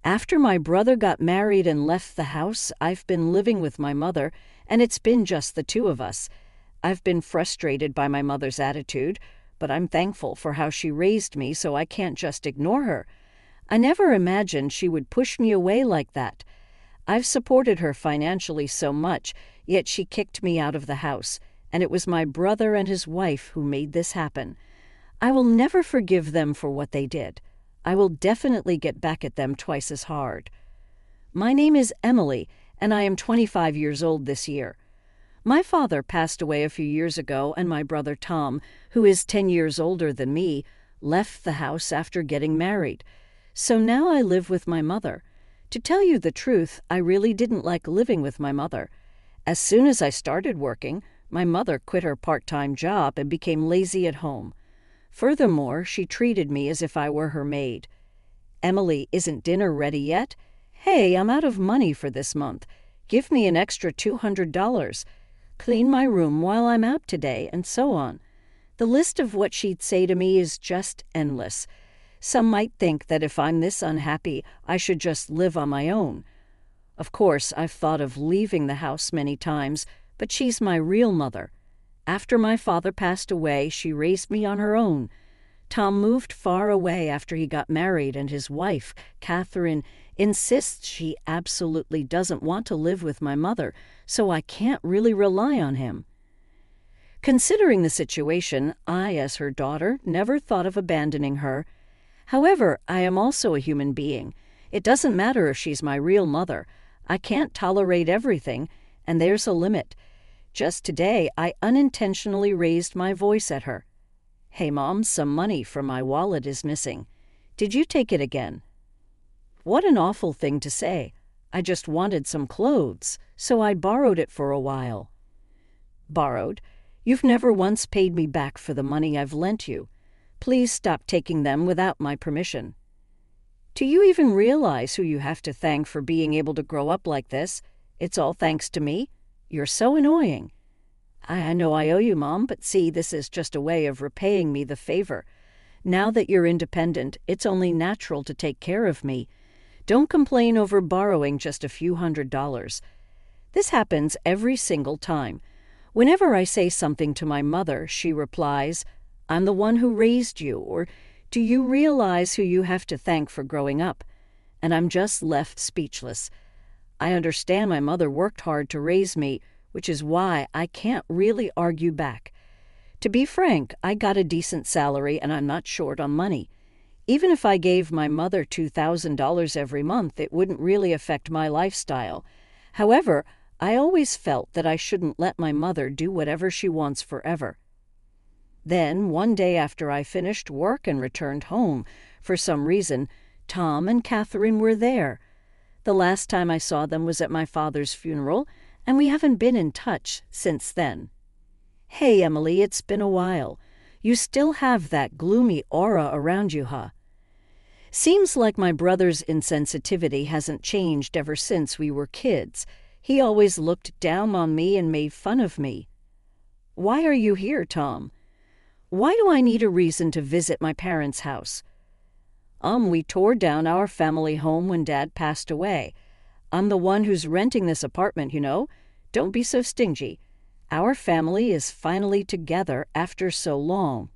After my brother got married and left the house, I've been living with my mother, and it's been just the two of us. I've been frustrated by my mother's attitude, but I'm thankful for how she raised me, so I can't just ignore her. I never imagined she would push me away like that. I've supported her financially so much, yet she kicked me out of the house, and it was my brother and his wife who made this happen. I will never forgive them for what they did. I will definitely get back at them twice as hard. My name is Emily, and I am 25 years old this year. My father passed away a few years ago, and my brother Tom, who is 10 years older than me, left the house after getting married. So now I live with my mother. To tell you the truth, I really didn't like living with my mother. As soon as I started working, my mother quit her part-time job and became lazy at home. Furthermore, she treated me as if I were her maid. "Emily, isn't dinner ready yet? Hey, I'm out of money for this month. Give me an extra $200. Clean my room while I'm out today," and so on. The list of what she'd say to me is just endless. Some might think that if I'm this unhappy, I should just live on my own. Of course, I've thought of leaving the house many times, but she's my real mother. After my father passed away, she raised me on her own. Tom moved far away after he got married, and his wife, Catherine, insists she absolutely doesn't want to live with my mother, so I can't really rely on him. Considering the situation, I, as her daughter, never thought of abandoning her. However, I am also a human being. It doesn't matter if she's my real mother. I can't tolerate everything, and there's a limit. Just today, I unintentionally raised my voice at her. "Hey, Mom, some money from my wallet is missing. Did you take it again?" What an awful thing to say. I just wanted some clothes, so I borrowed it for a while. Borrowed? You've never once paid me back for the money I've lent you. Please stop taking them without my permission. Do you even realize who you have to thank for being able to grow up like this? It's all thanks to me. You're so annoying. I know I owe you, Mom, but see, this is just a way of repaying me the favor. Now that you're independent, it's only natural to take care of me. Don't complain over borrowing just a few $100s. This happens every single time. Whenever I say something to my mother, she replies, "I'm the one who raised you," or "Do you realize who you have to thank for growing up?" And I'm just left speechless. I understand my mother worked hard to raise me, which is why I can't really argue back. To be frank, I got a decent salary and I'm not short on money. Even if I gave my mother $2,000 every month, it wouldn't really affect my lifestyle. However, I always felt that I shouldn't let my mother do whatever she wants forever. Then, one day after I finished work and returned home, for some reason, Tom and Catherine were there. The last time I saw them was at my father's funeral, and we haven't been in touch since then. "Hey, Emily, it's been a while. You still have that gloomy aura around you, huh?" Seems like my brother's insensitivity hasn't changed ever since we were kids. He always looked down on me and made fun of me. "Why are you here, Tom?" "Why do I need a reason to visit my parents' house?" We tore down our family home when Dad passed away. I'm the one who's renting this apartment, you know. Don't be so stingy. Our family is finally together after so long.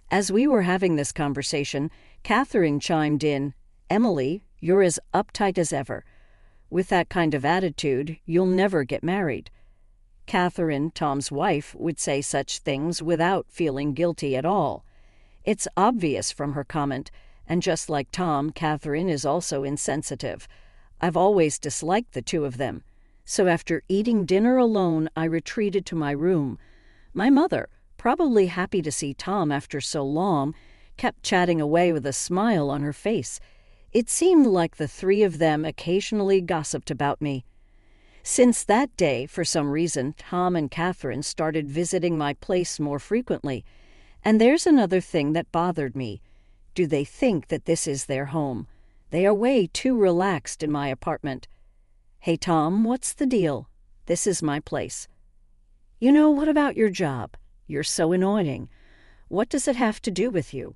As we were having this conversation, Catherine chimed in, "Emily, you're as uptight as ever. With that kind of attitude, you'll never get married." Catherine, Tom's wife, would say such things without feeling guilty at all. It's obvious from her comment, and just like Tom, Catherine is also insensitive. I've always disliked the two of them. So after eating dinner alone, I retreated to my room. My mother, probably happy to see Tom after so long, kept chatting away with a smile on her face. It seemed like the three of them occasionally gossiped about me. Since that day, for some reason, Tom and Catherine started visiting my place more frequently. And there's another thing that bothered me. Do they think that this is their home? They are way too relaxed in my apartment. "Hey, Tom, what's the deal? This is my place." "You know, what about your job? You're so annoying. What does it have to do with you?"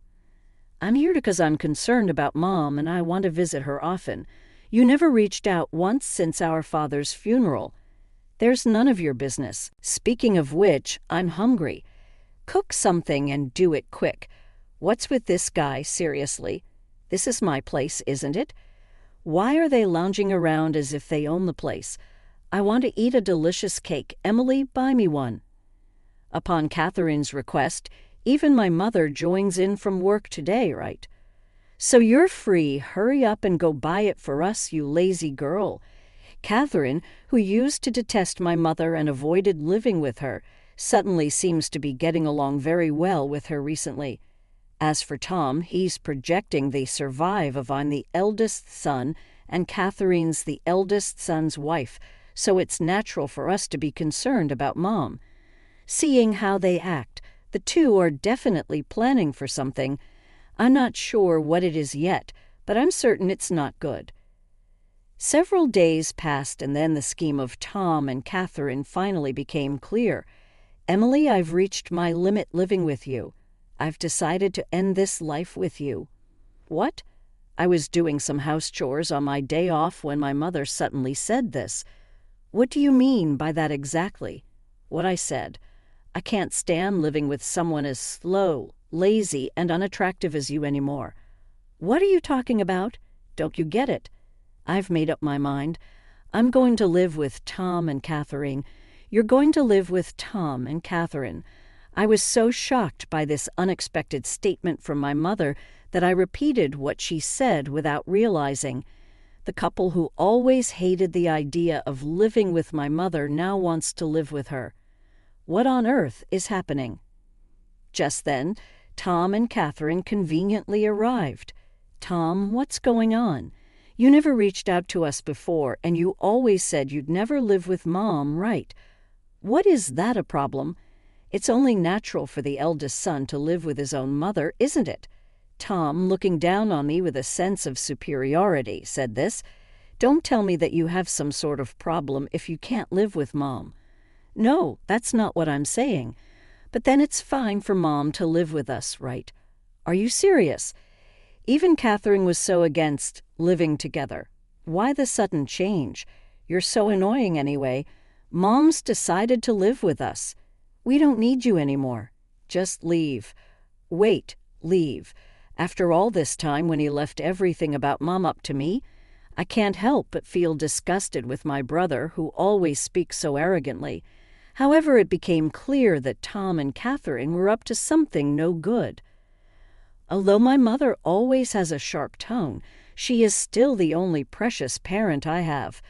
I'm here because I'm concerned about Mom and I want to visit her often. You never reached out once since our father's funeral. There's none of your business. Speaking of which, I'm hungry. Cook something and do it quick. What's with this guy, seriously? This is my place, isn't it? Why are they lounging around as if they own the place? I want to eat a delicious cake. Emily, buy me one. Upon Catherine's request, even my mother joins in from work today, right? So you're free. Hurry up and go buy it for us, you lazy girl. Catherine, who used to detest my mother and avoided living with her, suddenly seems to be getting along very well with her recently. As for Tom, he's projecting they survive of I'm the eldest son and Catherine's the eldest son's wife, so it's natural for us to be concerned about Mom. Seeing how they act, the two are definitely planning for something. I'm not sure what it is yet, but I'm certain it's not good. Several days passed, and then the scheme of Tom and Catherine finally became clear. Emily, I've reached my limit living with you. I've decided to end this life with you. What? I was doing some house chores on my day off when my mother suddenly said this. What do you mean by that exactly? What I said. I can't stand living with someone as slow, lazy, and unattractive as you anymore. What are you talking about? Don't you get it? I've made up my mind. I'm going to live with Tom and Catherine. You're going to live with Tom and Catherine. I was so shocked by this unexpected statement from my mother that I repeated what she said without realizing. The couple who always hated the idea of living with my mother now wants to live with her. What on earth is happening? Just then, Tom and Catherine conveniently arrived. Tom, what's going on? You never reached out to us before, and you always said you'd never live with Mom, right? What is that a problem? It's only natural for the eldest son to live with his own mother, isn't it? Tom, looking down on me with a sense of superiority, said this. Don't tell me that you have some sort of problem if you can't live with Mom. No, that's not what I'm saying. But then it's fine for Mom to live with us, right? Are you serious? Even Catherine was so against living together. Why the sudden change? You're so annoying anyway. Mom's decided to live with us. We don't need you anymore. Just leave. Wait, leave. After all this time when he left everything about Mom up to me, I can't help but feel disgusted with my brother who always speaks so arrogantly. However, it became clear that Tom and Catherine were up to something no good. Although my mother always has a sharp tongue, she is still the only precious parent I have.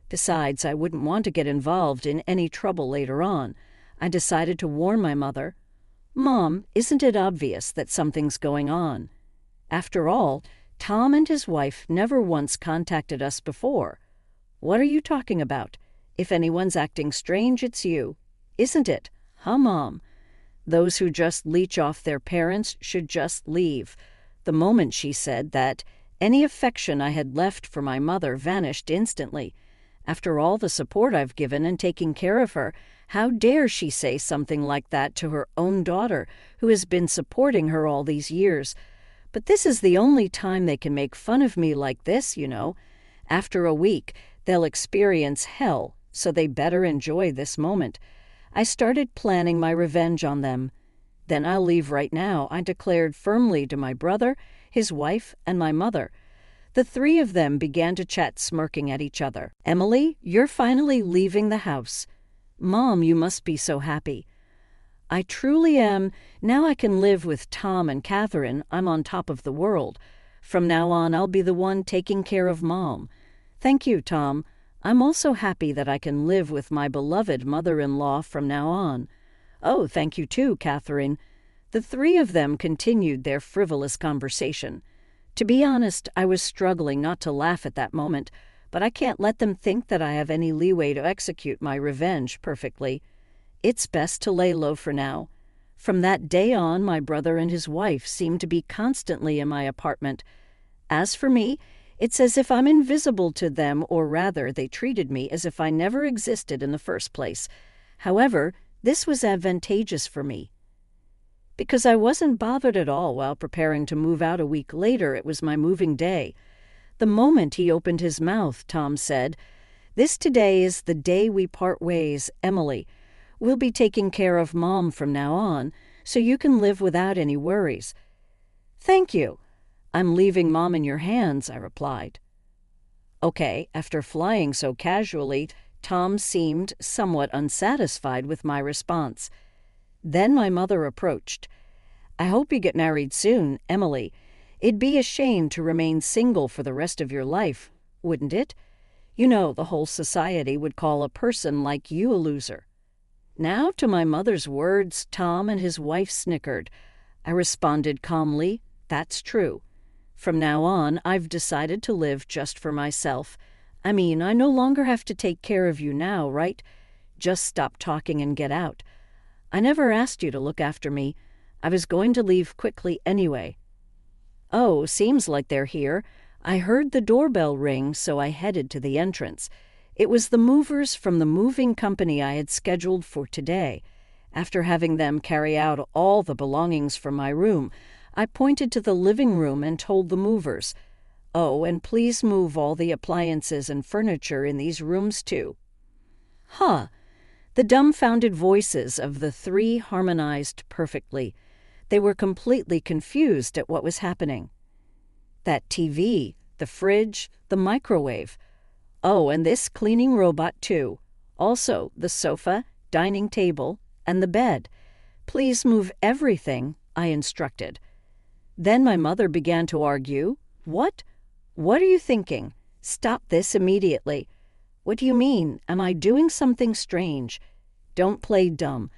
Besides, I wouldn't want to get involved in any trouble later on. I decided to warn my mother. Mom, isn't it obvious that something's going on? After all, Tom and his wife never once contacted us before. What are you talking about? If anyone's acting strange, it's you. Isn't it? Huh, Mom? Those who just leech off their parents should just leave. The moment she said that, any affection I had left for my mother vanished instantly. After all the support I've given in taking care of her, how dare she say something like that to her own daughter, who has been supporting her all these years? But this is the only time they can make fun of me like this, you know. After a week, they'll experience hell, so they better enjoy this moment. I started planning my revenge on them. Then I'll leave right now, I declared firmly to my brother, his wife, and my mother. The three of them began to chat, smirking at each other. Emily, you're finally leaving the house. Mom, you must be so happy. I truly am. Now I can live with Tom and Catherine. I'm on top of the world. From now on, I'll be the one taking care of Mom. Thank you, Tom. I'm also happy that I can live with my beloved mother-in-law from now on. Oh, thank you too, Catherine. The three of them continued their frivolous conversation. To be honest, I was struggling not to laugh at that moment, but I can't let them think that I have any leeway to execute my revenge perfectly. It's best to lay low for now. From that day on, my brother and his wife seemed to be constantly in my apartment. As for me, it's as if I'm invisible to them, or rather, they treated me as if I never existed in the first place. However, this was advantageous for me. Because I wasn't bothered at all while preparing to move out a week later. It was my moving day. The moment he opened his mouth, Tom said, "This today is the day we part ways, Emily. We'll be taking care of Mom from now on, so you can live without any worries." "Thank you. I'm leaving Mom in your hands," I replied. Okay, after flying so casually, Tom seemed somewhat unsatisfied with my response. Then my mother approached. "I hope you get married soon, Emily. It'd be a shame to remain single for the rest of your life, wouldn't it? You know, the whole society would call a person like you a loser." Now, to my mother's words, Tom and his wife snickered. I responded calmly, "That's true. From now on, I've decided to live just for myself. I mean, I no longer have to take care of you now, right? Just stop talking and get out. I never asked you to look after me. I was going to leave quickly anyway." "Oh, seems like they're here. I heard the doorbell ring, so I headed to the entrance. It was the movers from the moving company I had scheduled for today. After having them carry out all the belongings from my room, I pointed to the living room and told the movers, 'Oh, and please move all the appliances and furniture in these rooms too.'" Huh! The dumbfounded voices of the three harmonized perfectly. They were completely confused at what was happening. "That TV, the fridge, the microwave. Oh, and this cleaning robot too. Also, the sofa, dining table, and the bed. Please move everything," I instructed. Then my mother began to argue. "What? What are you thinking? Stop this immediately. What do you mean? Am I doing something strange? Don't play dumb.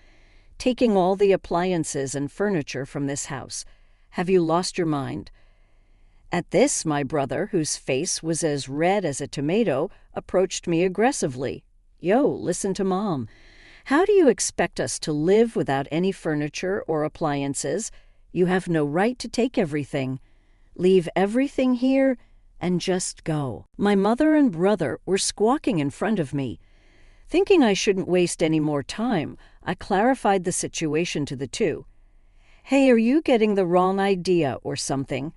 Taking all the appliances and furniture from this house. Have you lost your mind?" At this, my brother, whose face was as red as a tomato, approached me aggressively. "Yo, listen to Mom. How do you expect us to live without any furniture or appliances? You have no right to take everything. Leave everything here and just go." My mother and brother were squawking in front of me. Thinking I shouldn't waste any more time, I clarified the situation to the two. "Hey, are you getting the wrong idea or something?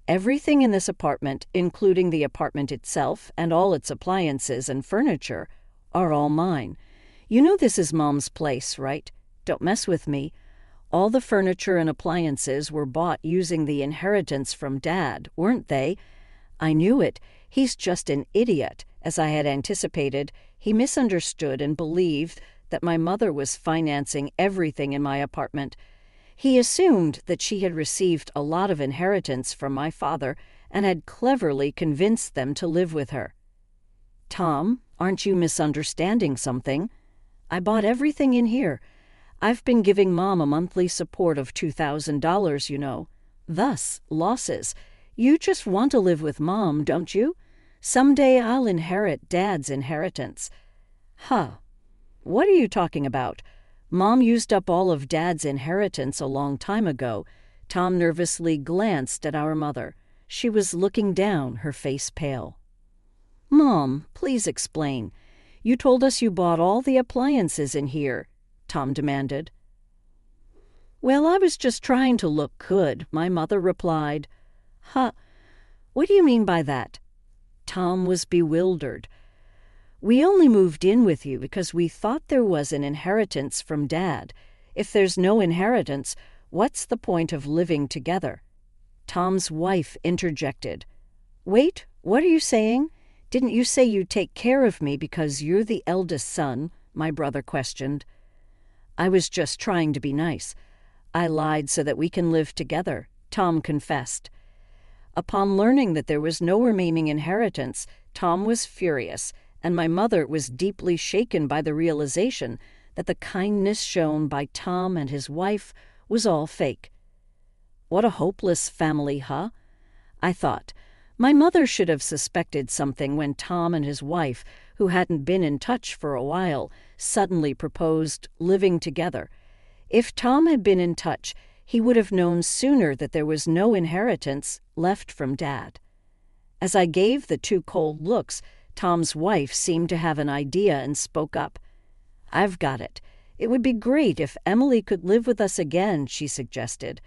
Everything in this apartment, including the apartment itself and all its appliances and furniture, are all mine. You know this is Mom's place, right? Don't mess with me. All the furniture and appliances were bought using the inheritance from Dad, weren't they? I knew it. He's just an idiot. As I had anticipated, he misunderstood and believed that my mother was financing everything in my apartment. He assumed that she had received a lot of inheritance from my father and had cleverly convinced them to live with her." "Tom, aren't you misunderstanding something? I bought everything in here. I've been giving Mom a monthly support of $2,000, you know. Thus, losses. You just want to live with Mom, don't you? Someday I'll inherit Dad's inheritance." "Huh. What are you talking about? Mom used up all of Dad's inheritance a long time ago." Tom nervously glanced at our mother. She was looking down, her face pale. "Mom, please explain. You told us you bought all the appliances in here," Tom demanded. "Well, I was just trying to look good," my mother replied. "Huh? What do you mean by that?" Tom was bewildered. "We only moved in with you because we thought there was an inheritance from Dad. If there's no inheritance, what's the point of living together?" Tom's wife interjected. "Wait, what are you saying? Didn't you say you'd take care of me because you're the eldest son?" my brother questioned. "I was just trying to be nice. I lied so that we can live together," Tom confessed. Upon learning that there was no remaining inheritance, Tom was furious, and my mother was deeply shaken by the realization that the kindness shown by Tom and his wife was all fake. What a hopeless family, huh? I thought. My mother should have suspected something when Tom and his wife, who hadn't been in touch for a while, suddenly proposed living together. If Tom had been in touch, he would have known sooner that there was no inheritance left from Dad. As I gave the two cold looks, Tom's wife seemed to have an idea and spoke up. "I've got it. It would be great if Emily could live with us again, she suggested.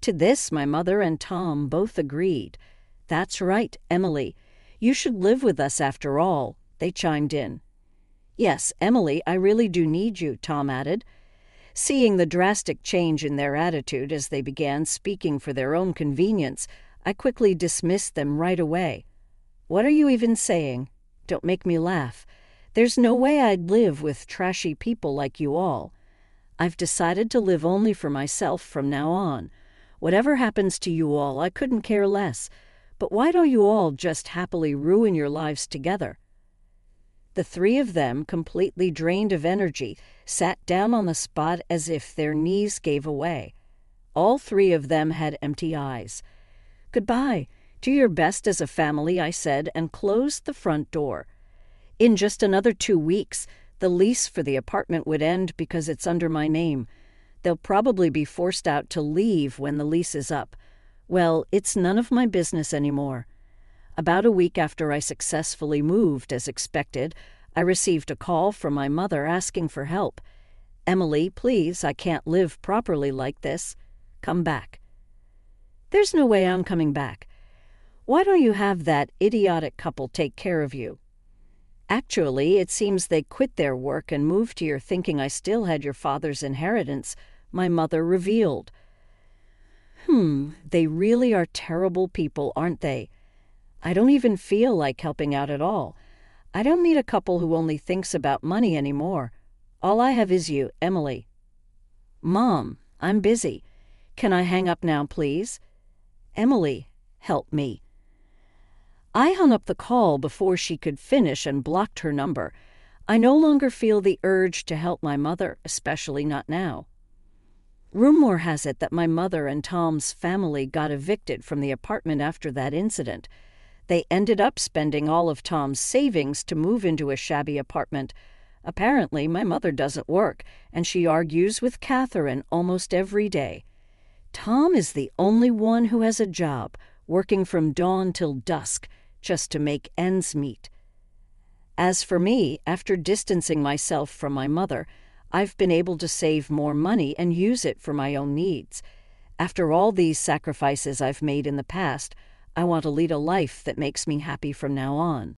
To this, my mother and Tom both agreed. That's right, Emily. You should live with us after all, they chimed in. Yes, Emily, I really do need you, Tom added. Seeing the drastic change in their attitude as they began speaking for their own convenience, I quickly dismissed them right away. What are you even saying? Don't make me laugh. There's no way I'd live with trashy people like you all. I've decided to live only for myself from now on. Whatever happens to you all, I couldn't care less. But why don't you all just happily ruin your lives together? The three of them, completely drained of energy, sat down on the spot as if their knees gave away. All three of them had empty eyes. Goodbye. Do your best as a family, I said, and closed the front door. In just another 2 weeks, the lease for the apartment would end because it's under my name. They'll probably be forced out to leave when the lease is up. Well, it's none of my business anymore. About a week after I successfully moved, as expected, I received a call from my mother asking for help. Emily, please, I can't live properly like this. Come back. There's no way I'm coming back. Why don't you have that idiotic couple take care of you? Actually, it seems they quit their work and moved here thinking I still had your father's inheritance, my mother revealed. They really are terrible people, aren't they? I don't even feel like helping out at all. I don't need a couple who only thinks about money anymore. All I have is you, Emily. Mom, I'm busy. Can I hang up now, please? Emily, help me. I hung up the call before she could finish and blocked her number. I no longer feel the urge to help my mother, especially not now. Rumor has it that my mother and Tom's family got evicted from the apartment after that incident. They ended up spending all of Tom's savings to move into a shabby apartment. Apparently, my mother doesn't work, and she argues with Catherine almost every day. Tom is the only one who has a job, working from dawn till dusk, just to make ends meet. As for me, after distancing myself from my mother, I've been able to save more money and use it for my own needs. After all these sacrifices I've made in the past, I want to lead a life that makes me happy from now on.